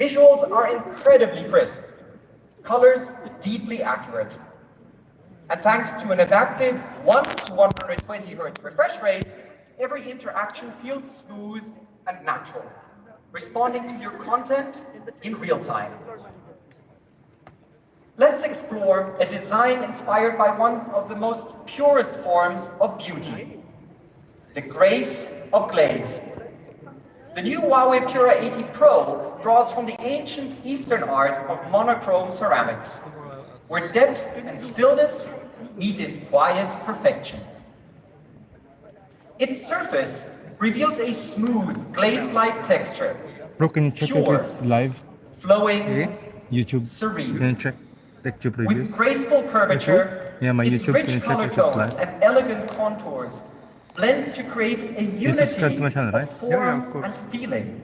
Visuals are incredibly crisp, colors deeply accurate. And thanks to an adaptive 1 to 120 Hz refresh rate, every interaction feels smooth and natural, responding to your content in real time. Let's explore a design inspired by one of the most purest forms of beauty, the grace of glaze. The new Huawei Pura 80 Pro draws from the ancient Eastern art of monochrome ceramics, where depth and stillness meet in quiet perfection. Its surface reveals a smooth, glazed-like texture, Bro, can you check if pure, it's live? flowing, YouTube. serene. Can you check texture With previews? graceful curvature, Yeah, my its YouTube, rich can you check color if it's tones live? and elegant contours blend to create a You subscribe unity to my channel, right? of form of course. and feeling.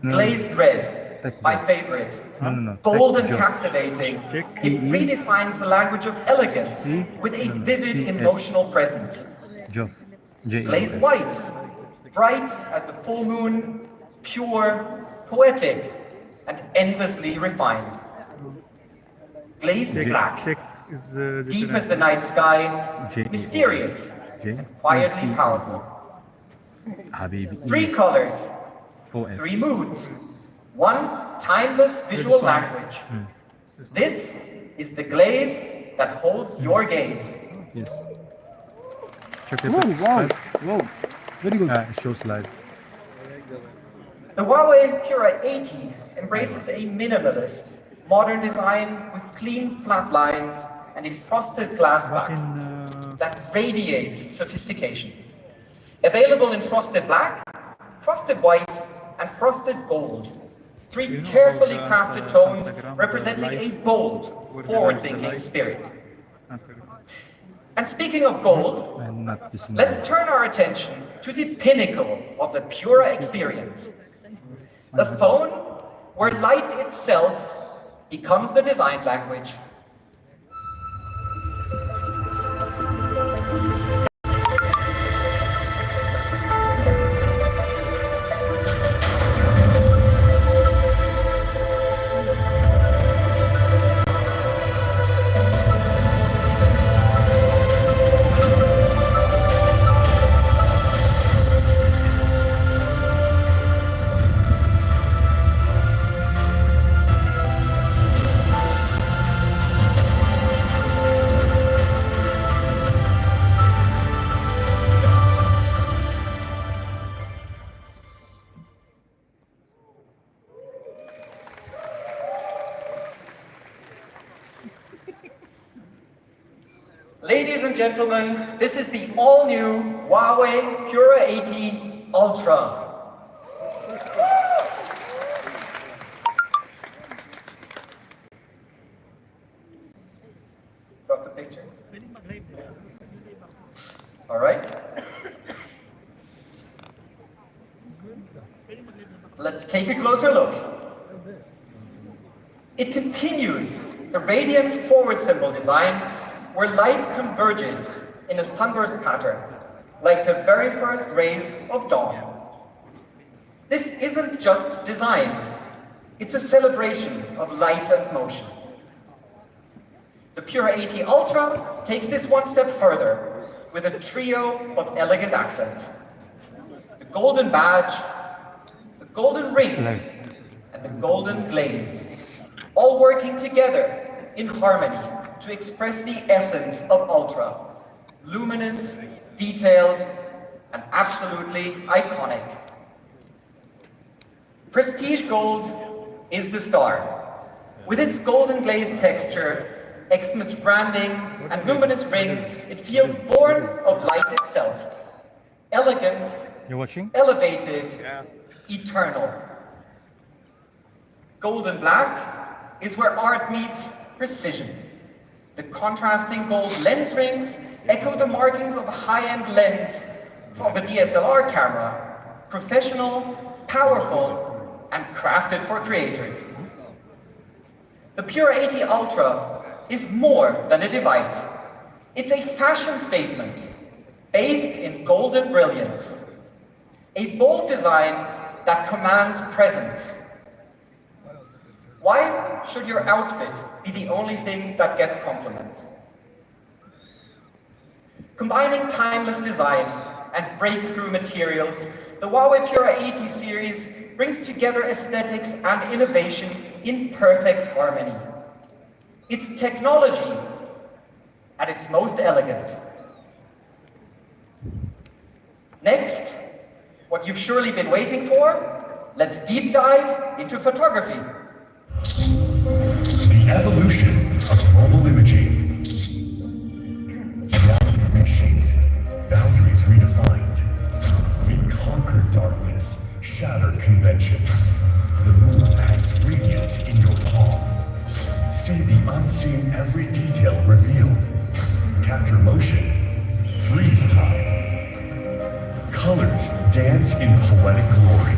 No, Glazed red, That my joke. favorite. No. Bold That and joke. captivating, Check. it redefines the language of elegance See? with a No, vivid see it. emotional presence. Joe. J. Glazed white, bright as the full moon, pure, poetic, and endlessly refined. Glazed black, Check is deep as the night sky, J- mysterious, J. quietly T- powerful. Habibi. 3 colors, O-F. 3 moods, 1 timeless visual language. This is the glaze that holds your gaze. Yes. Check if Whoa, it's wow, live. wow, very good. It shows live. The Huawei Pura 80 embraces a minimalist, modern design with clean flat lines and a frosted glass back that radiates sophistication. Available in frosted black, frosted white, and frosted gold. 3 carefully crafted tones representing a bold, forward-thinking spirit. And speaking of gold, I'm not listening. let's turn our attention to the pinnacle of the Pura experience. The phone where light itself becomes the design language. Ladies and gentlemen, this is the all-new Huawei Pura 80 Ultra. Got the pictures? All right. Let's take a closer look. It continues the radiant forward symbol design where light converges in a sunburst pattern, like the very first rays of dawn. This isn't just design, it's a celebration of light and motion. The Pura 80 Ultra takes this one step further with a trio of elegant accents. The golden badge, the golden ring, and the golden glaze, all working together in harmony to express the essence of Ultra. Luminous, detailed, and absolutely iconic. Prestige Gold is the star. With its golden glazed texture, excellent branding, and luminous ring, it feels born of light itself. Elegant, You're watching? elevated, eternal. Golden black is where art meets precision. The contrasting gold lens rings echo the markings of a high-end lens of a DSLR camera, professional, powerful, and crafted for creators. The Pura 80 Ultra is more than a device. It's a fashion statement, bathed in golden brilliance. A bold design that commands presence, Why should your outfit be the only thing that gets compliments? Combining timeless design and breakthrough materials, the Huawei Pura 80 series brings together aesthetics and innovation in perfect harmony. It's technology at its most elegant. Next, what you've surely been waiting for, let's deep dive into photography. The evolution of mobile imaging. Reality reshaped, boundaries redefined. We conquered darkness, shattered conventions. The moon hangs radiant in your palm. See the unseen, every detail revealed. Capture motion, freeze time. Colors dance in poetic glory.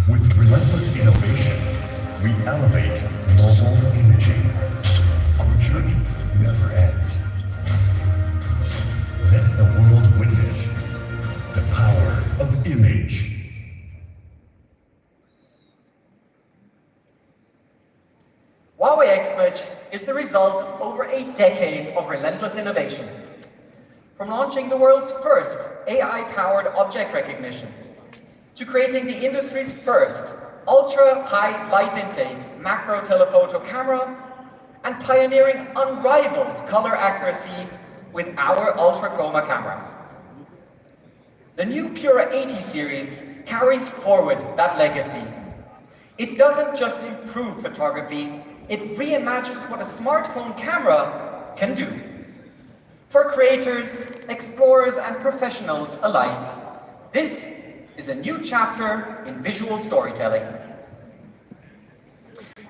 With relentless innovation, we elevate mobile imaging. Our journey never ends. Let the world witness the power of image. Huawei X-Image is the result of over a decade of relentless innovation. From launching the world's first AI-powered object recognition, to creating the industry's first ultra-high light intake macro telephoto camera, and pioneering unrivaled color accuracy with our ultra chroma camera. The new Pura 80 series carries forward that legacy. It doesn't just improve photography, it reimagines what a smartphone camera can do. For creators, explorers, and professionals alike, this is a new chapter in visual storytelling.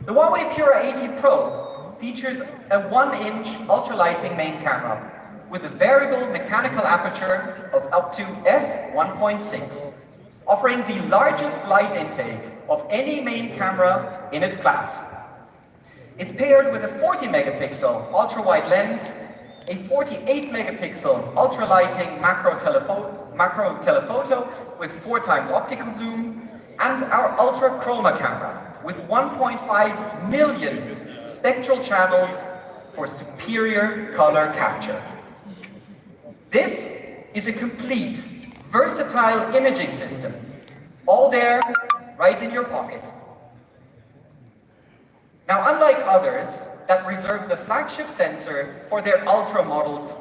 The Huawei Pura 80 Pro features a 1-inch ultralighting main camera with a variable mechanical aperture of up to f1.6, offering the largest light intake of any main camera in its class. It's paired with a 40 megapixel ultra-wide lens, a 48 megapixel ultralighting macro telephoto with 4 times optical zoom, and our ultra chroma camera with 1.5 million spectral channels for superior color capture. This is a complete, versatile imaging system, all there, right in your pocket. Now, unlike others that reserve the flagship sensor for their ultra models,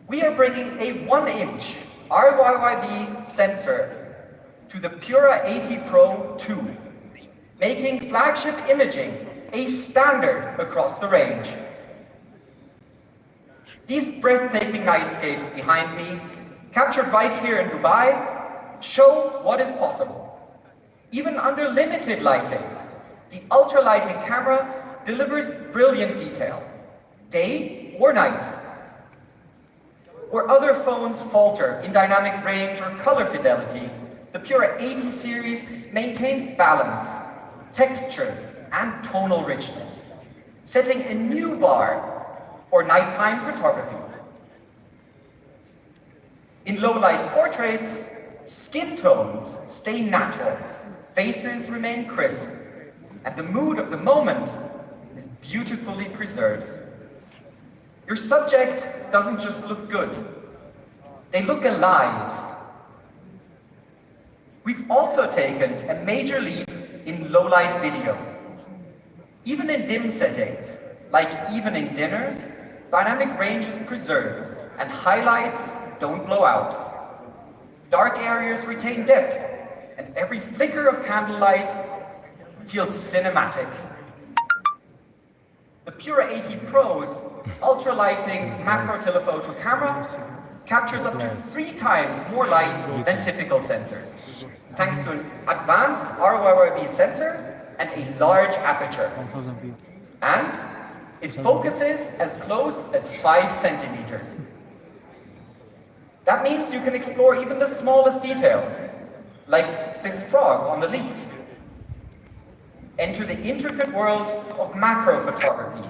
we are bringing a 1-inch RYYB sensor to the Pura 80 Pro 2, making flagship imaging a standard across the range. These breathtaking nightscapes behind me, captured right here in Dubai, show what is possible. Even under limited lighting, the ultralighting camera delivers brilliant detail, day or night. Where other phones falter in dynamic range or color fidelity, the Pura 80 series maintains balance, texture, and tonal richness, setting a new bar for nighttime photography. In low-light portraits, skin tones stay natural, faces remain crisp, and the mood of the moment is beautifully preserved. Your subject doesn't just look good, they look alive. We've also taken a major leap in low-light video. Even in dim settings, like evening dinners, dynamic range is preserved and highlights don't blow out. Dark areas retain depth, and every flicker of candlelight feels cinematic. The Pura 80 Pro's ultralighting macro telephoto camera captures up to 3 times more light than typical sensors, thanks to an advanced RYYB sensor and a large aperture. And it focuses as close as 5 centimeters. That means you can explore even the smallest details, like this frog on the leaf. Enter the intricate world of macro photography,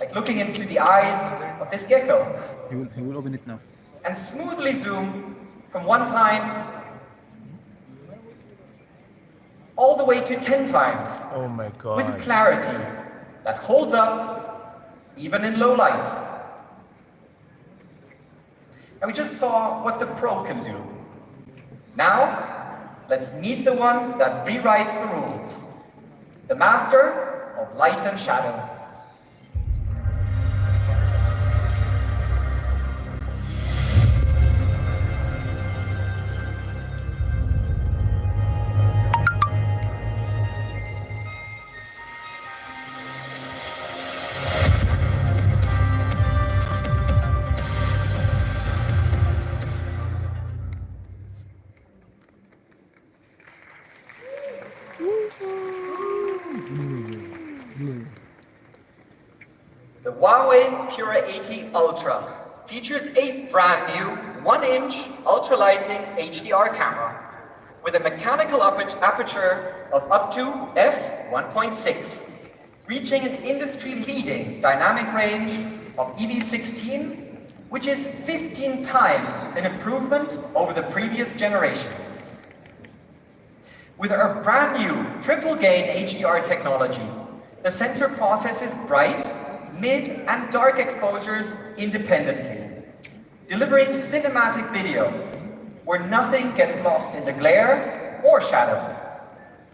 like looking into the eyes of this gecko. He will open it now. And smoothly zoom from 1 times all the way to 10 times, Oh my with god. clarity that holds up even in low light. And we just saw what the Pro can do. Now, let's meet the one that rewrites the rules, the master of light and shadow. The Huawei Pura 80 Ultra features a brand new 1-inch ultralighting HDR camera with a mechanical aperture of up to f1.6, reaching an industry-leading dynamic range of EV16, which is 15 times an improvement over the previous generation. With our brand new triple-gain HDR technology, the sensor processes bright, mid, and dark exposures independently, delivering cinematic video where nothing gets lost in the glare or shadow.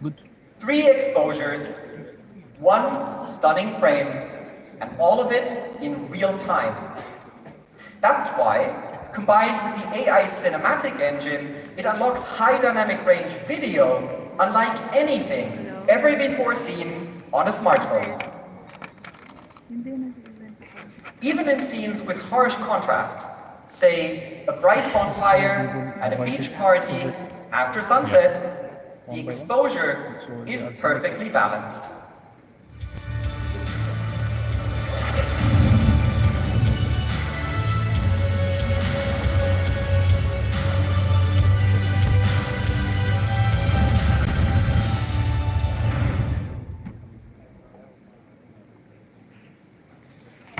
Good. 3 exposures, 1 stunning frame, and all of it in real time. That's why, combined with the AI cinematic engine, it unlocks high dynamic range video unlike anything ever before seen on a smartphone. Even in scenes with harsh contrast, say a bright bonfire at a beach party after sunset, the exposure is perfectly balanced.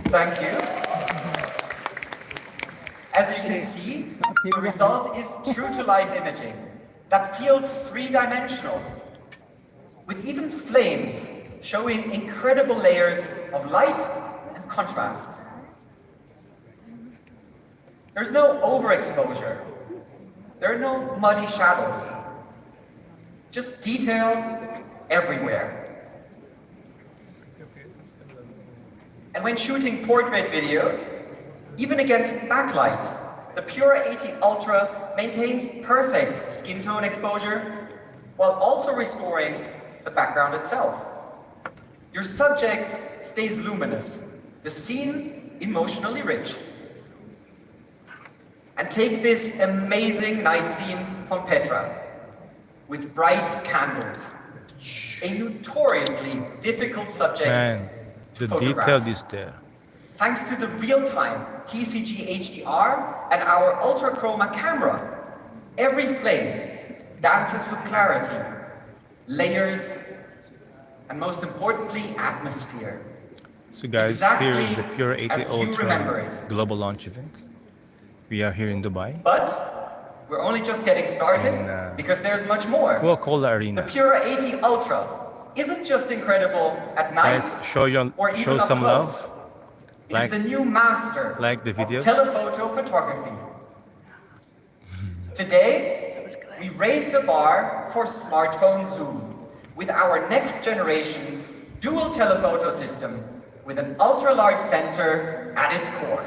Thank you. As you can see, the result is true-to-life imaging that feels three-dimensional, with even flames showing incredible layers of light and contrast. There's no overexposure. There are no muddy shadows. Just detail everywhere. And when shooting portrait videos, even against backlight, the Pura 80 Ultra maintains perfect skin tone exposure while also restoring the background itself. Your subject stays luminous, the scene emotionally rich. And take this amazing night scene from Petra, with bright candles, a notoriously difficult subject Man, to the photograph. detail is there. Thanks to the real-time TCG HDR and our Ultra Chroma camera, every flame dances with clarity, layers, and most importantly, atmosphere. So guys, Exactly here is the Pure 80 as you remember Ultra it. global launch event. We are here in Dubai. But we're only just getting started And, because there's much more. Coca-Cola The Arena. Pura 80 Ultra isn't just incredible at night Guys, show or even up some close. love. It is Like- the new master like the of videos. telephoto photography. Today, we raise the bar for smartphone zoom with our next generation dual telephoto system with an ultra-large sensor at its core.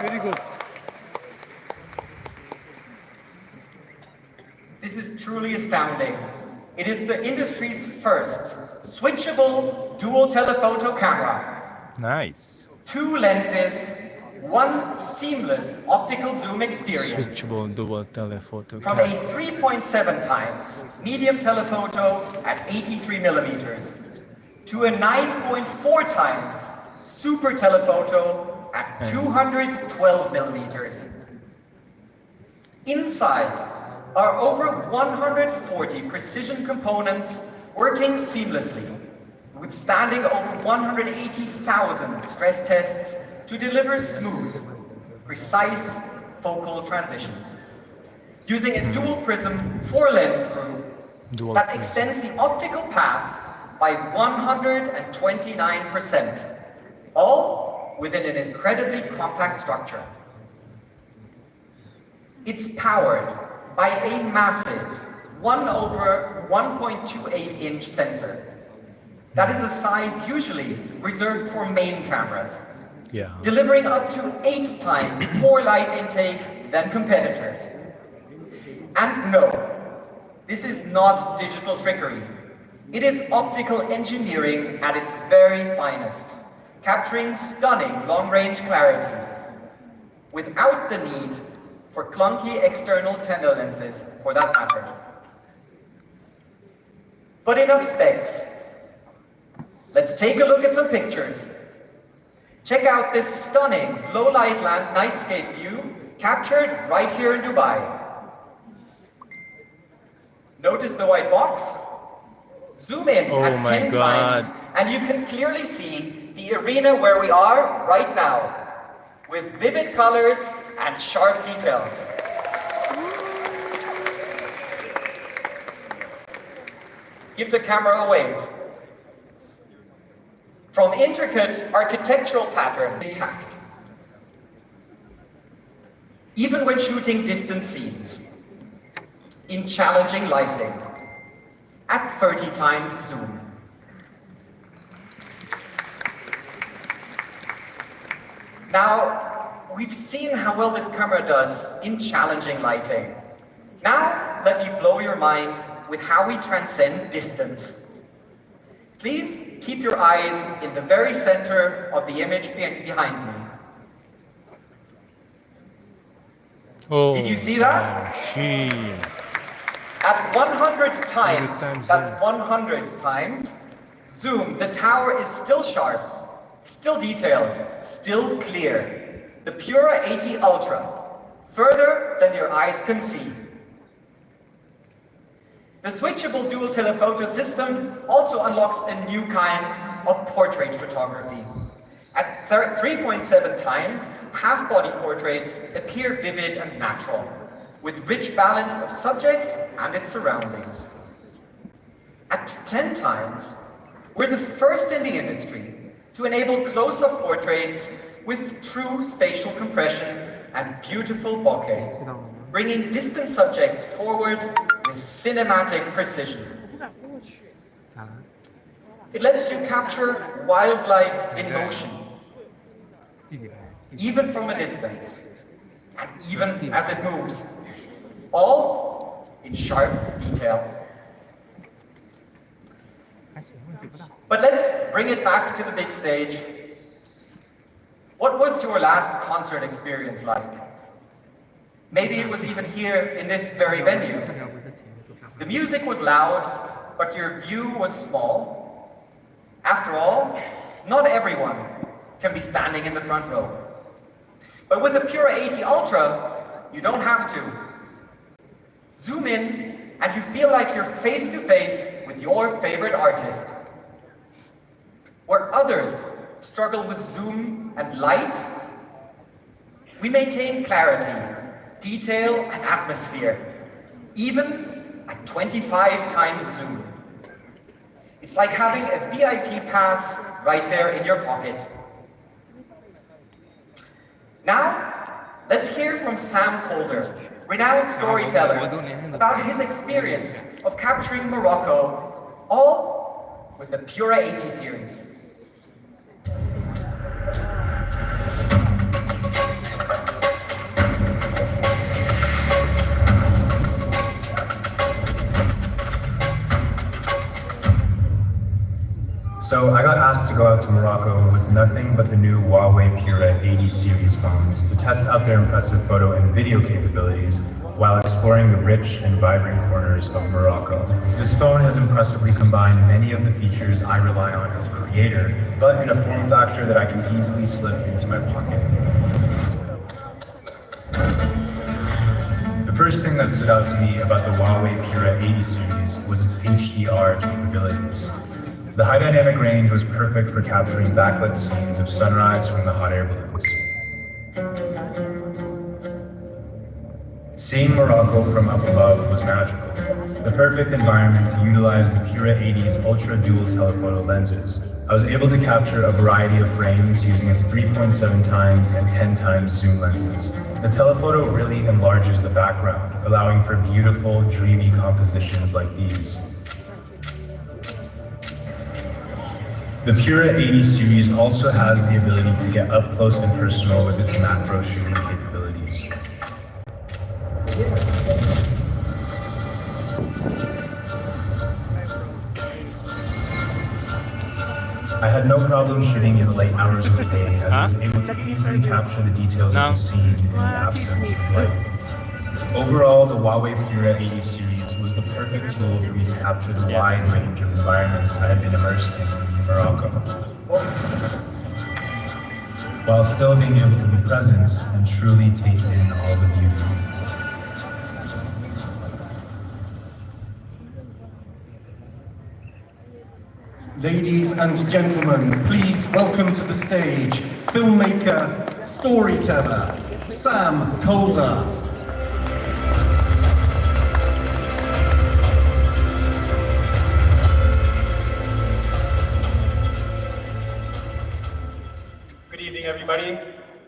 Very good. This is truly astounding. It is the industry's first switchable dual telephoto camera. Nice. 2 lenses, one seamless optical zoom experience. Switchable dual telephoto From a camera. 3.7 times medium telephoto at 83 millimeters to a 9.4 times super telephoto at 212 millimeters. Inside are over 140 precision components working seamlessly, withstanding over 180,000 stress tests to deliver smooth, precise focal transitions. Using a dual prism 4-lens group Dual that prism. extends the optical path by 129%, all within an incredibly compact structure. It's powered by a massive 1/1.28-inch sensor. That is a size usually reserved for main cameras, Yeah. delivering up to 8 times more light intake than competitors. And no, this is not digital trickery. It is optical engineering at its very finest, capturing stunning long-range clarity without the need for clunky external tender lenses for that matter. But enough specs. Let's take a look at some pictures. Check out this stunning low-light nightscape view captured right here in Dubai. Notice the white box? Zoom in Oh at my 10 God. times and you can clearly see the arena where we are right now, with vivid colors and sharp details. Give the camera a wave. From intricate architectural patterns intact. Even when shooting distant scenes, in challenging lighting, at 30 times zoom. Now, we've seen how well this camera does in challenging lighting. Now, let me blow your mind with how we transcend distance. Please keep your eyes in the very center of the image behind me. Oh. Did you see that? Machine. At 100 times, times that's zoom. 100 times, zoom, the tower is still sharp, still detailed, still clear. The Pura 80 Ultra, further than your eyes can see. The switchable dual telephoto system also unlocks a new kind of portrait photography. At 3.7 times, half-body portraits appear vivid and natural, with rich balance of subject and its surroundings. At 10 times, we're the first in the industry to enable close-up portraits with true spatial compression and beautiful bokeh, bringing distant subjects forward with cinematic precision. It lets you capture wildlife in motion, even from a distance, and even as it moves, all in sharp detail. But let's bring it back to the big stage. What was your last concert experience like? Maybe it was even here in this very venue. The music was loud, but your view was small. After all, not everyone can be standing in the front row. But with the Pura 80 Ultra, you don't have to. Zoom in and you feel like you're face to face with your favorite artist. Where others struggle with zoom and light, we maintain clarity, detail, and atmosphere, even at 25 times zoom. It's like having a VIP pass right there in your pocket. Now, let's hear from Sam Calder, renowned storyteller, about his experience of capturing Morocco, all with the Pura 80 series. So I got asked to go out to Morocco with nothing but the new Huawei Pura 80 series phones to test out their impressive photo and video capabilities while exploring the rich and vibrant corners of Morocco. This phone has impressively combined many of the features I rely on as a creator, but in a form factor that I can easily slip into my pocket. The first thing that stood out to me about the Huawei Pura 80 series was its HDR capabilities. The high dynamic range was perfect for capturing backlit scenes of sunrise from the hot air balloons. Seeing Morocco from up above was magical. The perfect environment to utilize the Pura 80's ultra dual telephoto lenses. I was able to capture a variety of frames using its 3.7 times and 10 times zoom lenses. The telephoto really enlarges the background, allowing for beautiful, dreamy compositions like these. The Pura 80 series also has the ability to get up close and personal with its macro shooting capabilities. I had no problem shooting in the late hours of the day as I was able to easily capture the details of the scene in the absence of light. Overall, the Huawei Pura 80 series was the perfect tool for me to capture the wide range of environments I had been immersed in Morocco, while still being able to be present and truly take in all the beauty. Ladies and gentlemen, please welcome to the stage filmmaker, storyteller, Sam Calder. Good evening, everybody.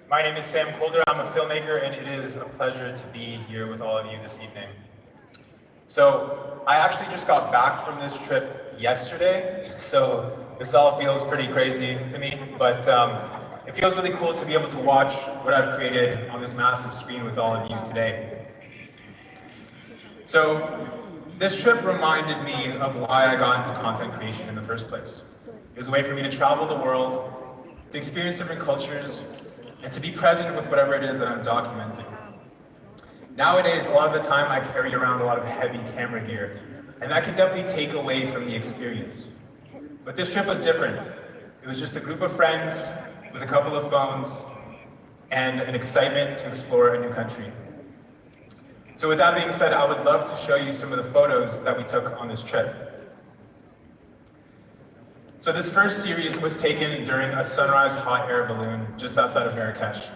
My name is Sam Calder. I'm a filmmaker, and it is a pleasure to be here with all of you this evening. So, I actually just got back from this trip yesterday, so this all feels pretty crazy to me, but it feels really cool to be able to watch what I've created on this massive screen with all of you today. So, this trip reminded me of why I got into content creation in the first place. It was a way for me to travel the world, to experience different cultures, and to be present with whatever it is that I'm documenting. Nowadays, a lot of the time I carry around a lot of heavy camera gear, and that can definitely take away from the experience. But this trip was different. It was just a group of friends with a couple of phones and an excitement to explore a new country. So with that being said, I would love to show you some of the photos that we took on this trip. So this first series was taken during a sunrise hot air balloon just outside of Marrakesh.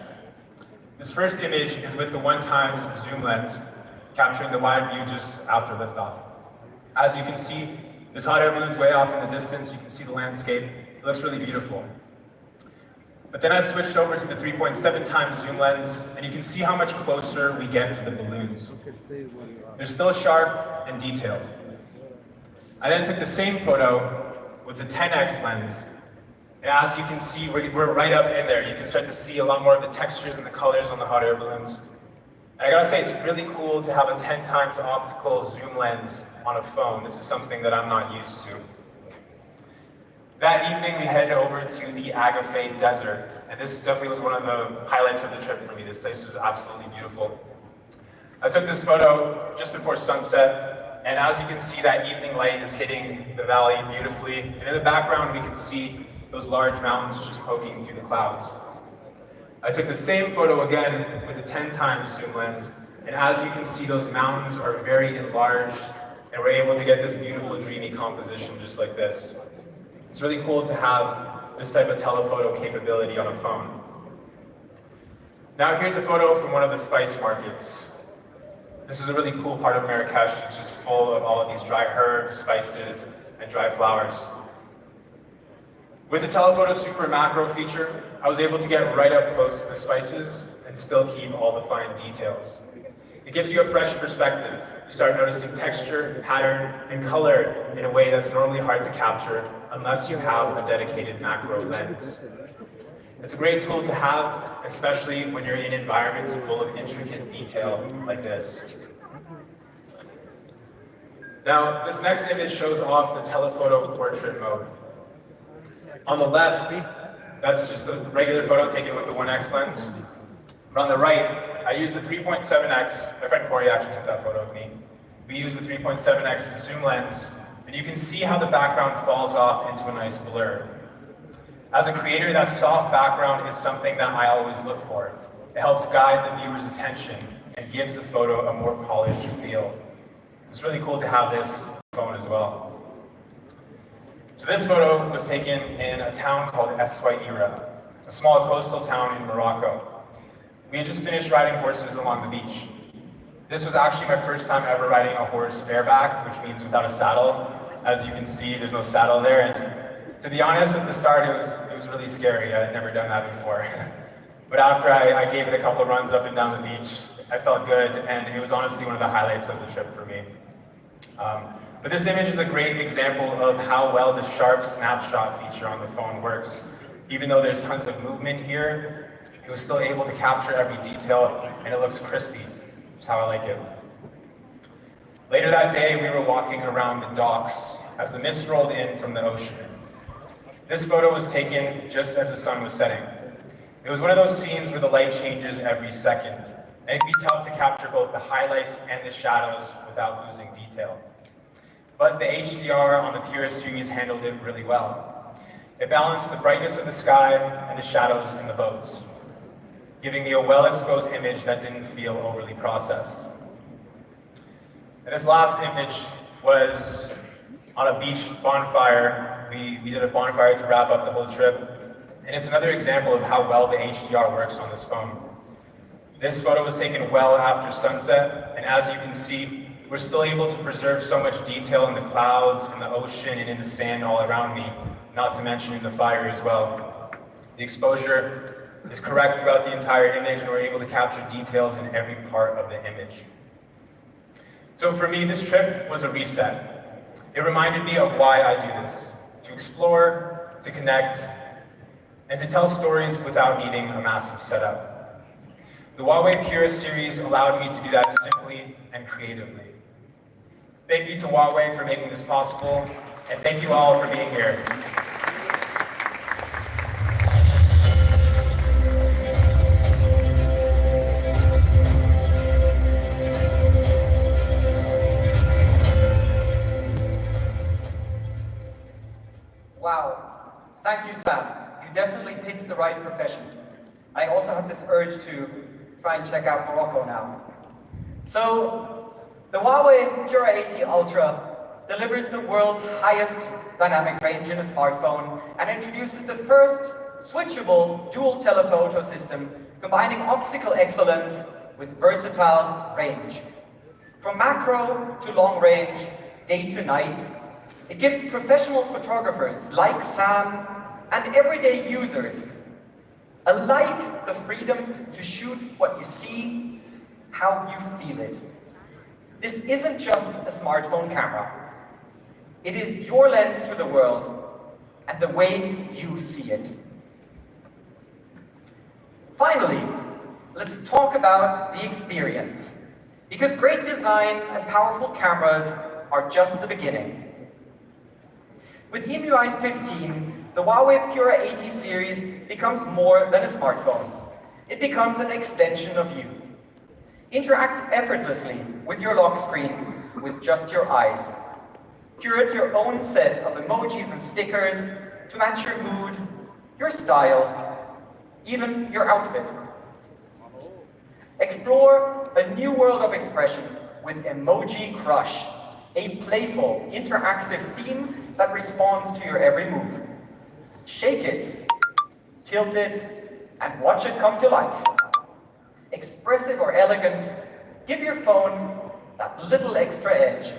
This first image is with the 1x zoom lens, capturing the wide view just after liftoff. As you can see, this hot air balloon's way off in the distance. You can see the landscape. It looks really beautiful. But then I switched over to the 3.7x zoom lens, and you can see how much closer we get to the balloons. They're still sharp and detailed. I then took the same photo with the 10x lens, and as you can see, we're right up in there. You can start to see a lot more of the textures and the colors on the hot air balloons. And I gotta say, it's really cool to have a 10x optical zoom lens on a phone. This is something that I'm not used to. That evening, we headed over to the Agafay Desert, and this definitely was one of the highlights of the trip for me. This place was absolutely beautiful. I took this photo just before sunset, and as you can see, that evening light is hitting the valley beautifully. And in the background, we can see those large mountains just poking through the clouds. I took the same photo again with the 10x zoom lens, and as you can see, those mountains are very enlarged, and we're able to get this beautiful, dreamy composition just like this. It's really cool to have this type of telephoto capability on a phone. Now here's a photo from one of the spice markets. This is a really cool part of Marrakesh. It's just full of all of these dry herbs, spices, and dry flowers. With the telephoto super macro feature, I was able to get right up close to the spices and still keep all the fine details. It gives you a fresh perspective. You start noticing texture, pattern, and color in a way that's normally hard to capture unless you have a dedicated macro lens. It's a great tool to have, especially when you're in environments full of intricate detail like this. Now, this next image shows off the telephoto portrait mode. On the left, that's just a regular photo taken with the 1x lens. But on the right, I used the 3.7x. My friend Corey actually took that photo of me. We used the 3.7x zoom lens, and you can see how the background falls off into a nice blur. As a creator, that soft background is something that I always look for. It helps guide the viewer's attention and gives the photo a more polished feel. It's really cool to have this phone as well. So this photo was taken in a town called Essaouira, a small coastal town in Morocco. We had just finished riding horses along the beach. This was actually my first time ever riding a horse bareback, which means without a saddle. As you can see, there's no saddle there. And to be honest, at the start, it was really scary. I had never done that before. But after I gave it a couple of runs up and down the beach, I felt good, and it was honestly one of the highlights of the trip for me. But this image is a great example of how well the sharp snapshot feature on the phone works. Even though there's tons of movement here, it was still able to capture every detail, and it looks crispy. That's how I like it. Later that day, we were walking around the docks as the mist rolled in from the ocean. This photo was taken just as the sun was setting. It was one of those scenes where the light changes every second, and it can be tough to capture both the highlights and the shadows without losing detail. But the HDR on the Pura series handled it really well. It balanced the brightness of the sky and the shadows in the boats, giving me a well-exposed image that didn't feel overly processed. And this last image was on a beach bonfire. We did a bonfire to wrap up the whole trip. And it's another example of how well the HDR works on this phone. This photo was taken well after sunset, and as you can see, we're still able to preserve so much detail in the clouds, in the ocean, and in the sand all around me, not to mention in the fire as well. The exposure is correct throughout the entire image, and we're able to capture details in every part of the image. So for me, this trip was a reset. It reminded me of why I do this: to explore, to connect, and to tell stories without needing a massive setup. The Huawei Pura series allowed me to do that simply and creatively. Thank you to Huawei for making this possible, and thank you all for being here. Wow, thank you, Sam. You definitely picked the right profession. I also have this urge to try and check out Morocco now. So, the Huawei Pura 80 Ultra delivers the world's highest dynamic range in a smartphone and introduces the first switchable dual telephoto system combining optical excellence with versatile range. From macro to long range, day to night, it gives professional photographers like Sam and everyday users alike the freedom to shoot what you see, how you feel it. This isn't just a smartphone camera. It is your lens to the world and the way you see it. Finally, let's talk about the experience, because great design and powerful cameras are just the beginning. With EMUI 15, the Huawei Pura 80 series becomes more than a smartphone. It becomes an extension of you. Interact effortlessly with your lock screen with just your eyes. Curate your own set of emojis and stickers to match your mood, your style, even your outfit. Explore a new world of expression with Emoji Crush, a playful, interactive theme that responds to your every move. Shake it, tilt it, and watch it come to life. Expressive or elegant, give your phone that little extra edge.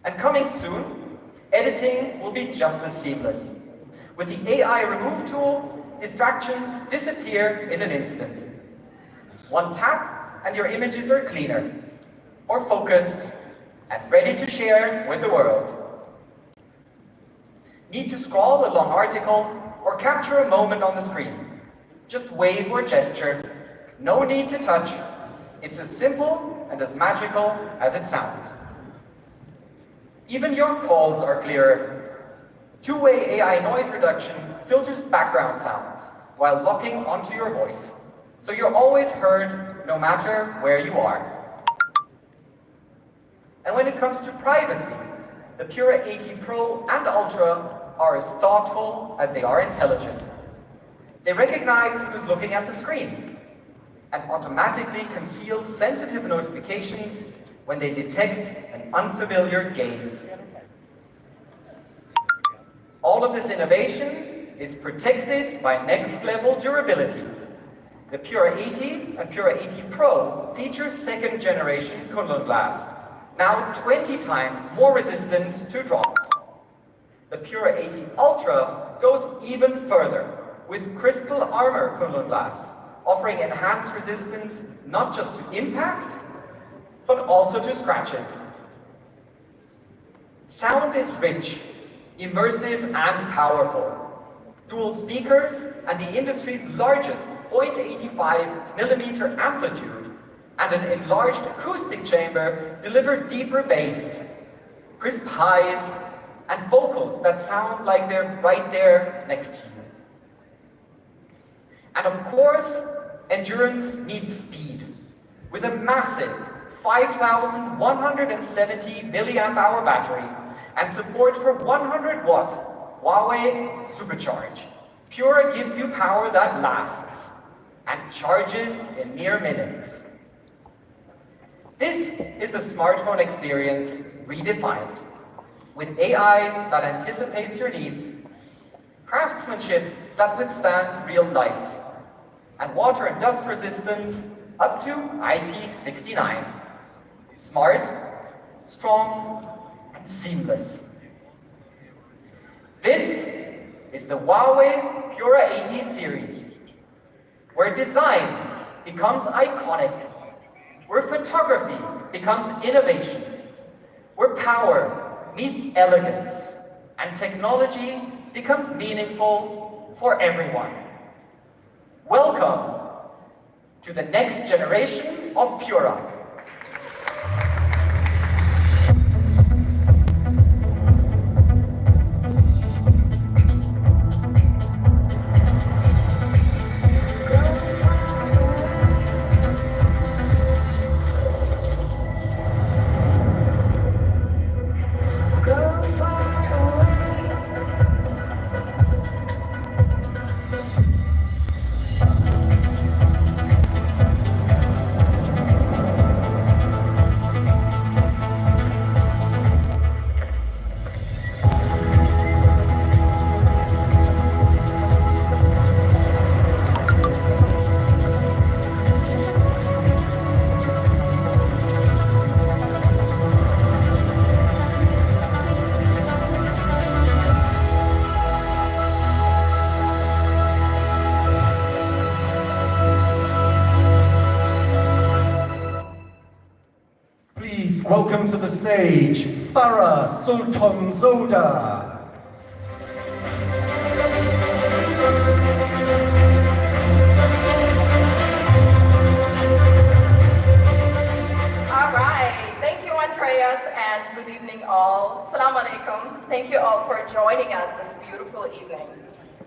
And coming soon, editing will be just as seamless. With the AI remove tool, distractions disappear in an instant. One tap and your images are cleaner, or focused, and ready to share with the world. Need to scroll a long article or capture a moment on the screen? Just wave or gesture, no need to touch. It's as simple and as magical as it sounds. Even your calls are clearer. Two-way AI noise reduction filters background sounds while locking onto your voice, so you're always heard no matter where you are. And when it comes to privacy, the Pura 80 Pro and Ultra are as thoughtful as they are intelligent. They recognize who's looking at the screen and automatically conceal sensitive notifications when they detect an unfamiliar gaze. All of this innovation is protected by next-level durability. The Pura 80 and Pura 80 Pro feature second-generation Kunlun glass, now 20 times more resistant to drops. The Pura 80 Ultra goes even further with crystal armor Kunlun glass, offering enhanced resistance not just to impact, but also to scratches. Sound is rich, immersive, and powerful. Dual speakers and the industry's largest 0.85 millimeter amplitude and an enlarged acoustic chamber deliver deeper bass, crisp highs, and vocals that sound like they're right there next to you. And of course, endurance meets speed with a massive 5,170 milliamp hour battery and support for 100-watt Huawei Supercharge. Pura gives you power that lasts and charges in mere minutes. This is the smartphone experience redefined, with AI that anticipates your needs, craftsmanship that withstands real life, and water and dust resistance up to IP69. Smart, strong, and seamless. This is the Huawei Pura 80 series, where design becomes iconic, where photography becomes innovation, where power meets elegance, and technology becomes meaningful for everyone. Welcome to the next generation of Pura. Please welcome to the stage, Farah Sultan Zoda. All right, thank you, Andreas, and good evening all. Assalamu alaikum. Thank you all for joining us this beautiful evening.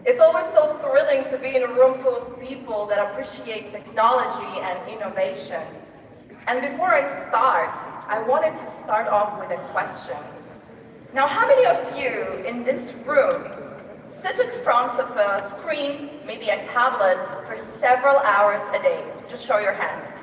It's always so thrilling to be in a room full of people that appreciate technology and innovation. And before I start, I wanted to start off with a question. Now, how many of you in this room sit in front of a screen, maybe a tablet, for several hours a day? Just show your hands.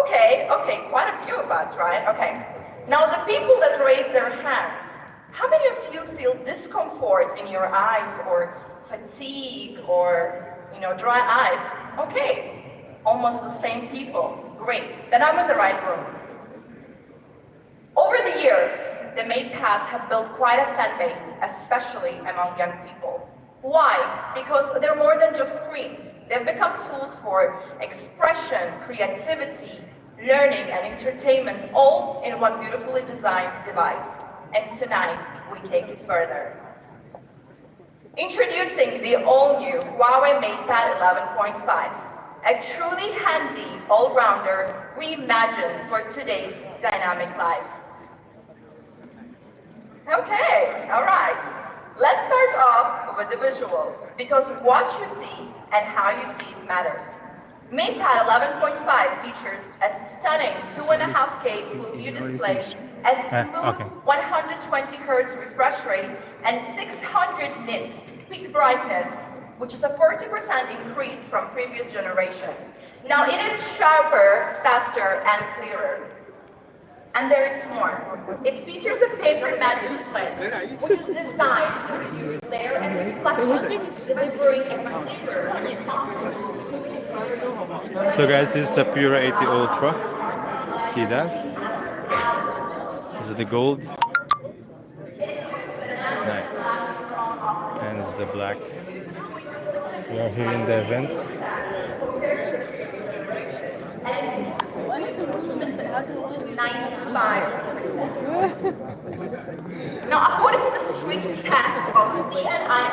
Okay, quite a few of us, right? Okay. Now, the people that raise their hands, how many of you feel discomfort in your eyes or fatigue or, dry eyes? Okay. Almost the same people. Great, then I'm in the right room. Over the years, the MatePass have built quite a fan base, especially among young people. Why? Because they're more than just screens. They've become tools for expression, creativity, learning, and entertainment, all in one beautifully designed device. And tonight, we take it further. Introducing the all-new Huawei MatePad 11.5. A truly handy all-rounder reimagined for today's dynamic life. Okay, all right. Let's start off with the visuals, because what you see and how you see it matters. MatePad 11.5 features a stunning 2.5K full view display, a smooth okay. 120 Hz refresh rate, and 600 nits peak brightness, which is a 40% increase from previous generation. Now it is sharper, faster, and clearer. And there is more. It features a paper matte display, which is designed to reduce glare and reflection, delivering a clearer and comfortable. So guys, this is the Pura 80 Ultra. See that? This is the gold. Nice. And it's the black. We are here in the event. Now, according to the strict test of CNIS,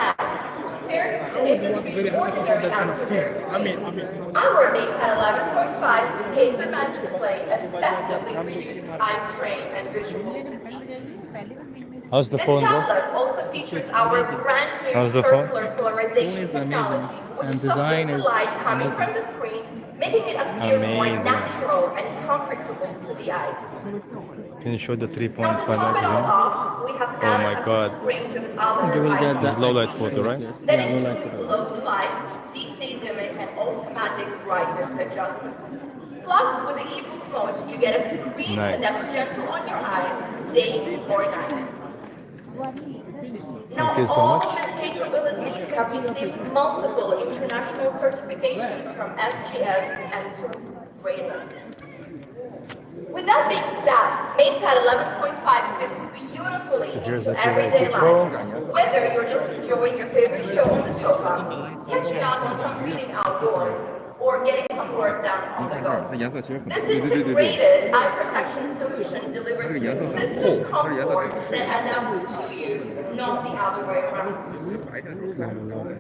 our MatePad 11.5 paper matte display effectively reduces eye strain and visual fatigue. How's the This phone, bro? tablet also features our brand new How's the phone? circular polarization Phone is amazing. technology, which And design softens the is light coming from the screen, making it appear more Amazing. natural and comfortable to the eyes. Can you show the Now, 3.5 to top it all zoom? off, we have Oh added my a God. full range of other You will get items This is low light photo, right? that Yeah, low light include photo. low light, DC dimming, and automatic brightness adjustment. Plus, with the ebook mode, you get a screen Nice. that's gentle on your eyes, day or night. Now, Thank you so all much. of these capabilities have received multiple international certifications from SGS and TÜV Rheinland. With that being said, MatePad 11.5 fits beautifully here's into the everyday 280 life. Pro. Whether you're just enjoying your favorite show on the sofa, catching up on some reading outdoors, or getting some work done on the go. This integrated eye protection solution delivers consistent comfort that adapts to you, not the other way around.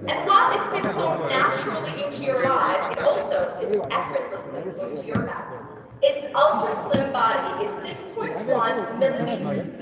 And while it fits so naturally into your life, it also fits effortlessly into your back. Its ultra slim body is 6.1 millimeters